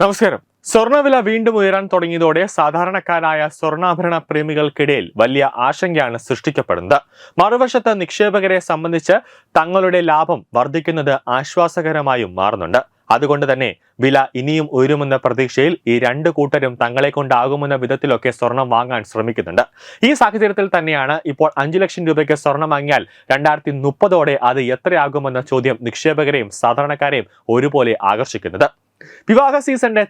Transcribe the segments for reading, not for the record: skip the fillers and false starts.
നമസ്കാരം. സ്വർണ്ണവില വീണ്ടും ഉയരാൻ തുടങ്ങിയതോടെ സാധാരണക്കാരായ സ്വർണ്ണാഭരണ പ്രേമികൾക്കിടയിൽ വലിയ ആശങ്കയാണ് സൃഷ്ടിക്കപ്പെടുന്നത്. മറുവശത്ത് നിക്ഷേപകരെ സംബന്ധിച്ച് തങ്ങളുടെ ലാഭം വർദ്ധിക്കുന്നത് ആശ്വാസകരമായും മാറുന്നുണ്ട്. അതുകൊണ്ട് തന്നെ വില ഇനിയും ഉയരുമെന്ന പ്രതീക്ഷയിൽ ഈ രണ്ടു കൂട്ടരും തങ്ങളെ കൊണ്ടാകുമെന്ന വിധത്തിലൊക്കെ സ്വർണം വാങ്ങാൻ ശ്രമിക്കുന്നുണ്ട്. ഈ സാഹചര്യത്തിൽ തന്നെയാണ് ഇപ്പോൾ 5 ലക്ഷം രൂപയ്ക്ക് സ്വർണം വാങ്ങിയാൽ 2030 അത് എത്രയാകുമെന്ന ചോദ്യം നിക്ഷേപകരെയും സാധാരണക്കാരെയും ഒരുപോലെ ആകർഷിക്കുന്നത്. വിവാഹ സീസണിന്റെ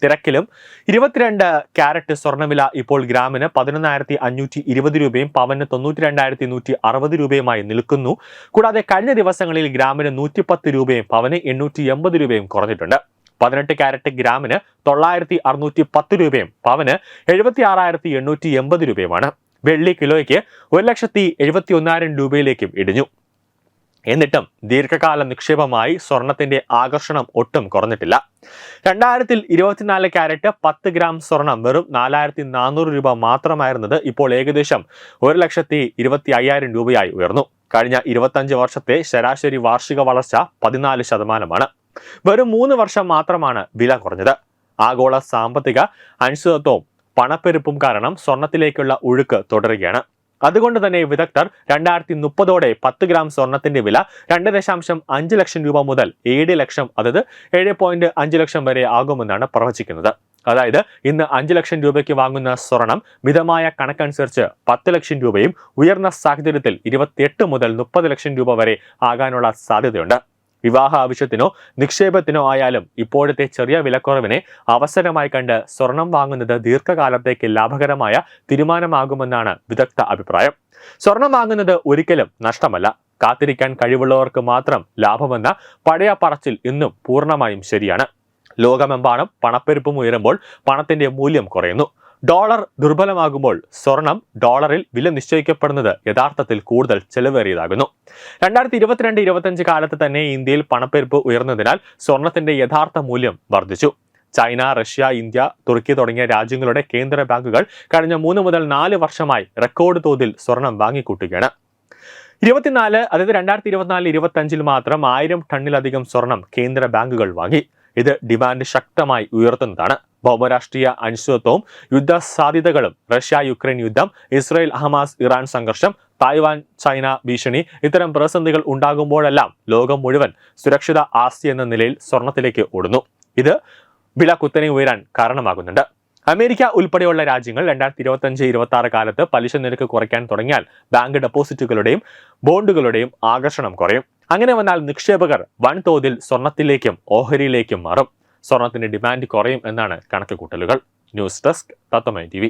തിരക്കിലും 22 ക്യാരറ്റ് സ്വർണ്ണവില ഇപ്പോൾ ഗ്രാമിന് 11,520 രൂപയും പവന് 92,160 രൂപയുമായി നിൽക്കുന്നു. കൂടാതെ കഴിഞ്ഞ ദിവസങ്ങളിൽ ഗ്രാമിന് 110 രൂപയും പവന് 880 രൂപയും കുറഞ്ഞിട്ടുണ്ട്. 18 ക്യാരറ്റ് ഗ്രാമിന് 9,610 രൂപയും പവന് 76,880 രൂപയുമാണ്. വെള്ളി കിലോയ്ക്ക് 1,71,000 രൂപയിലേക്കും ഇടിഞ്ഞു. എന്നിട്ടും ദീർഘകാല നിക്ഷേപമായി സ്വർണത്തിന്റെ ആകർഷണം ഒട്ടും കുറഞ്ഞിട്ടില്ല. 2024 ക്യാരറ്റ് 10 ഗ്രാം സ്വർണം വെറും 4,400 രൂപ മാത്രമായിരുന്നത് ഇപ്പോൾ ഏകദേശം 1,25,000 രൂപയായി ഉയർന്നു. കഴിഞ്ഞ 25 വർഷത്തെ ശരാശരി വാർഷിക വളർച്ച 14%. വെറും 3 വർഷം മാത്രമാണ് വില കുറഞ്ഞത്. ആഗോള സാമ്പത്തിക അനിശ്ചിതത്വവും പണപ്പെരുപ്പും കാരണം സ്വർണത്തിലേക്കുള്ള ഒഴുക്ക് തുടരുകയാണ്. അതുകൊണ്ട് തന്നെ വിദഗ്ധർ 2030 10 ഗ്രാം സ്വർണത്തിന്റെ വില 2.5 ലക്ഷം രൂപ മുതൽ 7 ലക്ഷം, അതായത് 7.5 ലക്ഷം വരെ ആകുമെന്നാണ് പ്രവചിക്കുന്നത്. അതായത് ഇന്ന് 5 ലക്ഷം രൂപയ്ക്ക് വാങ്ങുന്ന സ്വർണം മിതമായ കണക്കനുസരിച്ച് 10 ലക്ഷം രൂപയും ഉയർന്ന സാഹചര്യത്തിൽ 28 മുതൽ 30 ലക്ഷം രൂപ വരെ ആകാനുള്ള സാധ്യതയുണ്ട്. വിവാഹ ആവശ്യത്തിനോ നിക്ഷേപത്തിനോ ആയാലും ഇപ്പോഴത്തെ ചെറിയ വിലക്കുറവിനെ അവസരമായി കണ്ട് സ്വർണം വാങ്ങുന്നത് ദീർഘകാലത്തേക്ക് ലാഭകരമായ തീരുമാനമാകുമെന്നാണ് വിദഗ്ധ അഭിപ്രായം. സ്വർണം വാങ്ങുന്നത് ഒരിക്കലും നഷ്ടമല്ല. കാത്തിരിക്കാൻ കഴിവുള്ളവർക്ക് മാത്രം ലാഭമെന്ന പഴയ പറച്ചിൽ ഇന്നും പൂർണ്ണമായും ശരിയാണ്. ലോകമെമ്പാടും പണപ്പെരുപ്പം ഉയരുമ്പോൾ പണത്തിന്റെ മൂല്യം കുറയുന്നു. ഡോളർ ദുർബലമാകുമ്പോൾ സ്വർണം ഡോളറിൽ വില നിശ്ചയിക്കപ്പെടുന്നത് യഥാർത്ഥത്തിൽ കൂടുതൽ ചെലവേറിയതാകുന്നു. 2022-25 കാലത്ത് തന്നെ ഇന്ത്യയിൽ പണപ്പെരുപ്പ് ഉയർന്നതിനാൽ സ്വർണത്തിന്റെ യഥാർത്ഥ മൂല്യം വർദ്ധിച്ചു. ചൈന, റഷ്യ, ഇന്ത്യ, തുർക്കി തുടങ്ങിയ രാജ്യങ്ങളുടെ കേന്ദ്ര ബാങ്കുകൾ കഴിഞ്ഞ 3 മുതൽ 4 വർഷമായി റെക്കോർഡ് തോതിൽ സ്വർണം വാങ്ങിക്കൂട്ടുകയാണ്. 2024-25 മാത്രം 1000 ടണ്ണിലധികം സ്വർണം കേന്ദ്ര ബാങ്കുകൾ വാങ്ങി. ഇത് ഡിമാൻഡ് ശക്തമായി ഉയർത്തുന്നതാണ്. ഭൗമരാഷ്ട്രീയ അനിശ്ചിതത്വവും യുദ്ധ സാധ്യതകളും, റഷ്യ-യുക്രൈൻ യുദ്ധം, ഇസ്രായേൽ-ഹമാസ് ഇറാൻ സംഘർഷം, തായ്വാൻ-ചൈന ഭീഷണി, ഇത്തരം പ്രതിസന്ധികൾ ഉണ്ടാകുമ്പോഴെല്ലാം ലോകം മുഴുവൻ സുരക്ഷിത ആസ്തി എന്ന നിലയിൽ സ്വർണത്തിലേക്ക് ഓടുന്നു. ഇത് വില കുത്തനെ ഉയരാൻ കാരണമാകുന്നുണ്ട്. അമേരിക്ക ഉൾപ്പെടെയുള്ള രാജ്യങ്ങൾ 2025-26 കാലത്ത് പലിശ നിരക്ക് കുറയ്ക്കാൻ തുടങ്ങിയാൽ ബാങ്ക് ഡെപ്പോസിറ്റുകളുടെയും ബോണ്ടുകളുടെയും ആകർഷണം കുറയും. അങ്ങനെ വന്നാൽ നിക്ഷേപകർ വൻതോതിൽ സ്വർണത്തിലേക്കും ഓഹരിയിലേക്കും മാറും. സ്വർണത്തിന്റെ ഡിമാൻഡ് കുറയും എന്നാണ് കണക്കുകൂട്ടലുകൾ. ന്യൂസ് ഡെസ്ക് തത്വമൈ TV.